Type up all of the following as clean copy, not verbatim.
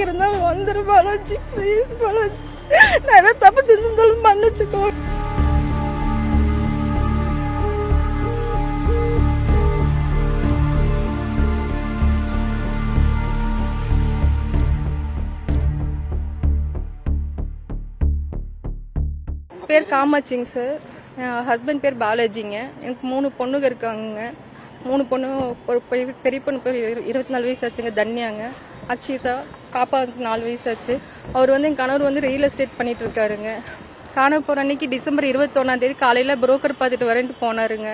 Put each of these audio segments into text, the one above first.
இருந்தாலும் வந்துரு பாலாஜி, ப்ளீஸ் பாலாஜி. நான் ஏதாவது தப்பு செஞ்சிருந்தாலும் மன்னிச்சுக்கோ. பேர் காமாட்சிங்க சார். என் ஹஸ்பண்ட் பேர் பாலாஜிங்க. எனக்கு 3 பொண்ணுங்க இருக்காங்க. 3 பொண்ணு, ஒரு பெரிய பொண்ணு பேர் 24 வயசு ஆச்சுங்க, தன்யாங்க. அக்ஷிதா பாப்பாவுக்கு 4 வயசு ஆச்சு. அவர் என் கணவர் ரியல் எஸ்டேட் பண்ணிட்டு இருக்காருங்க. காண போற அன்னைக்கு டிசம்பர் 21ஆம் தேதி காலையில புரோக்கர் பார்த்துட்டு வரேன்ட்டு போனாருங்க.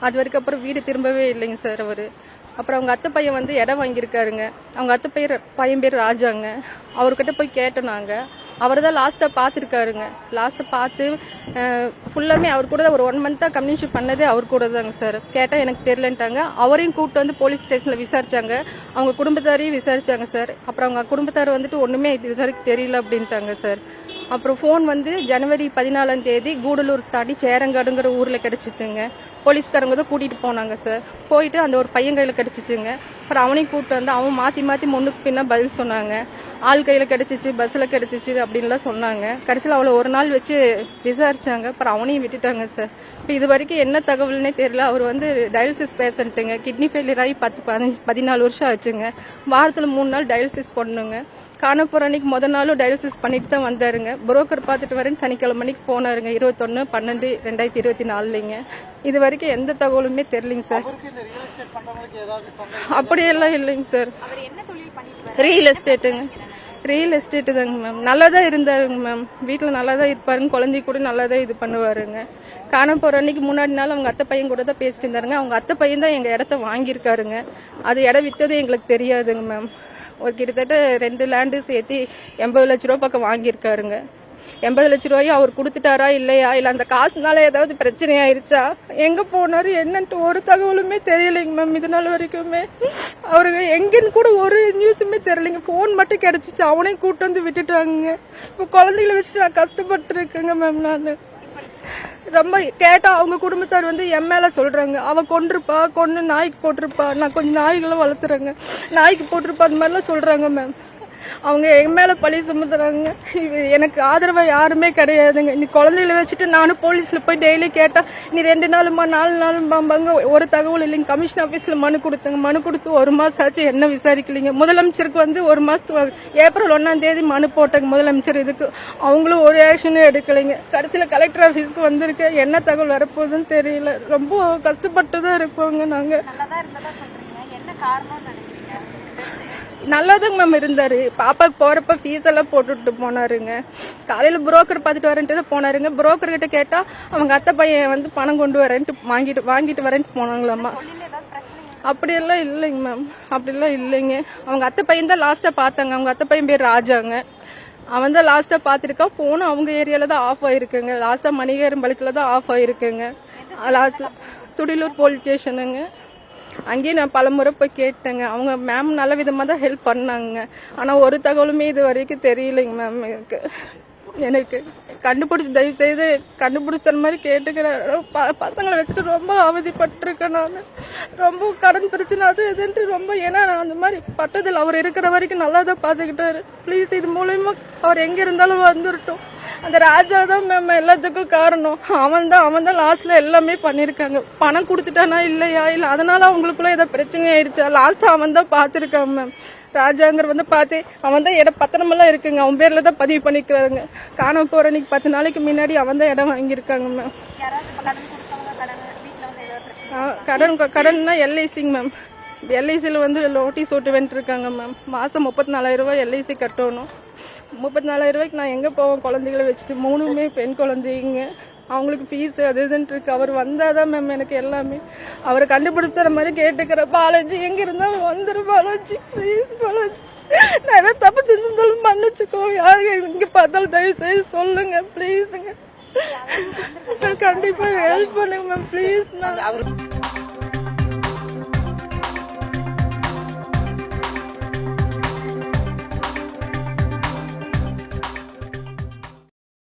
அது வரைக்கும் அப்புறம் வீடு திரும்பவே இல்லைங்க சார் அவரு. அப்புறம் அவங்க அத்தை பையன் இடம் வாங்கியிருக்காருங்க. அவங்க அத்தை பையன் பேர் ராஜாங்க. அவர்கிட்ட போய் கேட்டோம் நாங்க. அவர் தான் லாஸ்டா பாத்துருக்காருங்க. லாஸ்டா பார்த்து ஃபுல்லாமே அவர் கூட ஒரு 1 மந்த்தா கம்யூனிகேஷன் பண்ணதே அவர் கூட தாங்க சார். கேட்டா எனக்கு தெரியலன்ட்டாங்க. அவரையும் கூப்பிட்டு போலீஸ் ஸ்டேஷன்ல விசாரிச்சாங்க. அவங்க குடும்பத்தாரையும் விசாரிச்சாங்க சார். அப்புறம் அவங்க குடும்பத்தார் ஒண்ணுமே இது வரைக்கும் தெரியல அப்படின்ட்டாங்க சார். அப்புறம் போன் ஜனவரி 14ஆம் தேதி கூடலூர் தாண்டி சேரங்காடுங்கிற ஊர்ல கிடைச்சிச்சுங்க. போலீஸ்காரங்க தான் கூட்டிட்டு போனாங்க சார். போயிட்டு அந்த ஒரு பையன் கையில கிடைச்சிச்சுங்க. அப்புறம் அவனையும் கூப்பிட்டு அவன் மாத்தி மாத்தி முன்னுக்கு பின்னா பதில் சொன்னாங்க. ஆள் கையில கிடைச்சிச்சு, பஸ்ல கிடைச்சிச்சு அப்படின்லாம் சொன்னாங்க. கடைசியில் அவளை ஒரு நாள் வச்சு விசாரிச்சாங்க. அப்புறம் அவனையும் விட்டுட்டாங்க சார். இப்போ இது வரைக்கும் என்ன தகவல்னே தெரியல. அவர் டயாலிசிஸ் பேஷண்ட்டுங்க. கிட்னி ஃபெயிலியர் ஆகி 14 வருஷம் ஆச்சுங்க. வாரத்தில் 3 நாள் டயாலிசிஸ் பண்ணுங்க. காண போற அன்னைக்கு முதல் நாளும் டயாலிசிஸ் பண்ணிட்டு தான் வந்தாருங்க. புரோக்கர் பார்த்துட்டு வரேன்னு சனிக்கிழமை மணிக்கு போனாருங்க. 21/12/2024. இது வரைக்கும் எந்த தகவலுமே தெரியலைங்க சார். அப்படியெல்லாம் இல்லைங்க சார். ரியல் எஸ்டேட்டுங்க. ரியல் எஸ்டேட்டு தாங்க மேம். நல்லா தான் இருந்தாருங்க மேம். வீட்டில் நல்லா தான் இருப்பாருங்க. குழந்தை கூட நல்லா தான் இது பண்ணுவாருங்க. காண போற அன்னைக்கு முன்னாடி நாள் அவங்க அத்தை பையன் கூட தான் பேசிட்டு இருந்தாருங்க. அவங்க அத்தை பையன் தான் எங்க இடத்த வாங்கியிருக்காருங்க. அது இடம் வித்தது எங்களுக்கு தெரியாதுங்க மேம். ஒரு கிட்டத்தட்ட 2 லேண்டு சேர்த்து 80 லட்ச ரூபா பக்கம் வாங்கியிருக்காருங்க. 80 லட்ச ரூபாயும் அவர் கொடுத்துட்டாரா இல்லையா, இல்ல அந்த காசுனால ஏதாவது பிரச்சனை ஆயிருச்சா, எங்க போனாரு என்னன்ட்டு ஒரு தகவலுமே தெரியலைங்க மேம். இது நாள் வரைக்குமே அவருக்கு எங்கன்னு கூட ஒரு நியூஸுமே தெரியலைங்க. போன் மட்டும் கிடைச்சிச்சு. அவனையும் கூட்டு விட்டுட்டாங்க. இப்ப குழந்தைகளை வச்சுட்டு நான் கஷ்டப்பட்டு இருக்கேங்க மேம். நான் ரொம்ப கேட்டா அவங்க குடும்பத்தார் என் மேல சொல்றாங்க, அவ கொண்டிருப்பா, கொண்டு நாய்க்கு போட்டிருப்பா, நான் கொஞ்சம் நாய்களை வளர்த்துறேங்க, நாய்க்கு போட்டிருப்பா, அந்த மாதிரிலாம் சொல்றாங்க மேம். அவங்க என் மேல பழி சுமத்துறாங்க. எனக்கு ஆதரவா யாருமே கிடையாதுங்க. நீ குழந்தைகளை வச்சுட்டு நானும் போலீஸ்ல போய் டெய்லி கேட்டா நீ 2 நாளுமா 4 நாளும்பாங்க. ஒரு தகவல் இல்லைங்க. கமிஷன் ஆபீஸ்ல மனு கொடுத்தங்க. மனு கொடுத்து 1 மாசம் ஆச்சு, என்ன விசாரிக்கலீங்க. முதலமைச்சருக்கு 1 மாசத்துக்கு ஏப்ரல் 1ஆம் தேதி மனு போட்டாங்க முதலமைச்சர். இதுக்கு அவங்களும் ஒரு ஆக்ஷனும் எடுக்கலைங்க. கடைசியில கலெக்டர் ஆபீஸ்க்கு வந்திருக்கு. என்ன தகவல் வரப்போகுதுன்னு தெரியல. ரொம்ப கஷ்டப்பட்டுதான் இருக்கோங்க நாங்க. நல்லாதாங்க மேம் இருந்தாரு. பாப்பாக்கு போறப்ப ஃபீஸ் எல்லாம் போட்டுட்டு போனாருங்க. காலையில புரோக்கர் பார்த்துட்டு வரேன்ட்டு தான் போனாருங்க. புரோக்கர் கிட்ட கேட்டா அவங்க அத்தை பையன் பணம் கொண்டு வரேன்ட்டு வாங்கிட்டு வரேன்ட்டு போனாங்களாமா. அப்படியெல்லாம் இல்லைங்க மேம். அப்படிலாம் இல்லைங்க. அவங்க அத்தை பையன் தான் லாஸ்டா பார்த்தாங்க. அவங்க அத்தை பையன் பேர் ராஜாங்க. அவன் தான் லாஸ்டா பாத்துருக்கான். போனும் அவங்க ஏரியால தான் ஆஃப் ஆயிருக்குங்க. லாஸ்டா மணிகரம்பாளையத்துல தான் ஆஃப் ஆயிருக்குங்க. லாஸ்ட்ல துடிலூர் போலீஸ் ஸ்டேஷனுங்க. அங்கேயும் நான் பலமுறை போய் கேட்டேங்க. அவங்க மேம் நல்ல விதமா தான் ஹெல்ப் பண்ணாங்க. ஆனா ஒரு தகவலுமே இது வரைக்கும் தெரியலைங்க மேம். எனக்கு கண்டுபிடிச்சு தயவு செய்து கண்டுபிடிச்ச மாதிரி கேட்டுக்கிறேன். பசங்களை வச்சுட்டு ரொம்ப அவதிப்பட்டிருக்கேன் நான். ரொம்ப கடன் பிரச்சனை அது இதுன்ட்டு ரொம்ப. ஏன்னா நான் அந்த மாதிரி பட்டதில் அவர் இருக்கிற வரைக்கும் நல்லா தான் பாத்துக்கிட்டாரு. ப்ளீஸ் இது மூலயமா அவர் எங்க இருந்தாலும் வந்துடட்டும். அந்த ராஜா தான் மேம் எல்லாத்துக்கும் காரணம். அவன் தான் லாஸ்ட்ல எல்லாமே பண்ணிருக்காங்க. பணம் கொடுத்துட்டானா இல்லையா, இல்ல அதனால அவங்களுக்குள்ள ஏதாவது பிரச்சனை ஆயிடுச்சா, லாஸ்ட் அவன் தான் பாத்துருக்கான் மேம். ராஜாங்கிற பார்த்து அவன் தான் இடம் பத்திரமெல்லாம் இருக்குங்க. அவன் பேர்ல தான் பதிவு பண்ணிக்கிறாங்க. காண போற அன்னைக்கு 10 நாளைக்கு முன்னாடி அவன் தான் இடம் வாங்கியிருக்காங்க மேம். கடன்னா எல்ஐசிங்க மேம். எல்ஐசியில நோட்டீஸ் ஓட்டு வந்துருக்காங்க மேம். மாசம் 34,000 ரூபாய் எல்ஐசி கட்டணும். 34,000 ரூபாய்க்கு நான் எங்க போவேன் குழந்தைகளை வச்சுட்டு? 3மே பெண் குழந்தைங்க. அவங்களுக்கு ஃபீஸ் அது இதுன்னு இருக்கு. அவர் வந்தாதான் மேம் எனக்கு எல்லாமே. அவரை கண்டுபிடிச்சற மாதிரி கேட்டுக்கிற. பாலாஜி எங்க இருந்தாலும் வந்துரு பாலாஜி, ப்ளீஸ் பாலாஜி. நான் ஏதாவது தப்பு செஞ்சிருந்தாலும் மன்னிச்சுக்கோ. யாரு இங்க பார்த்தாலும் தயவு செய்து சொல்லுங்க ப்ளீஸுங்க. கண்டிப்பா ஹெல்ப் பண்ணுங்க மேம் ப்ளீஸ். நான்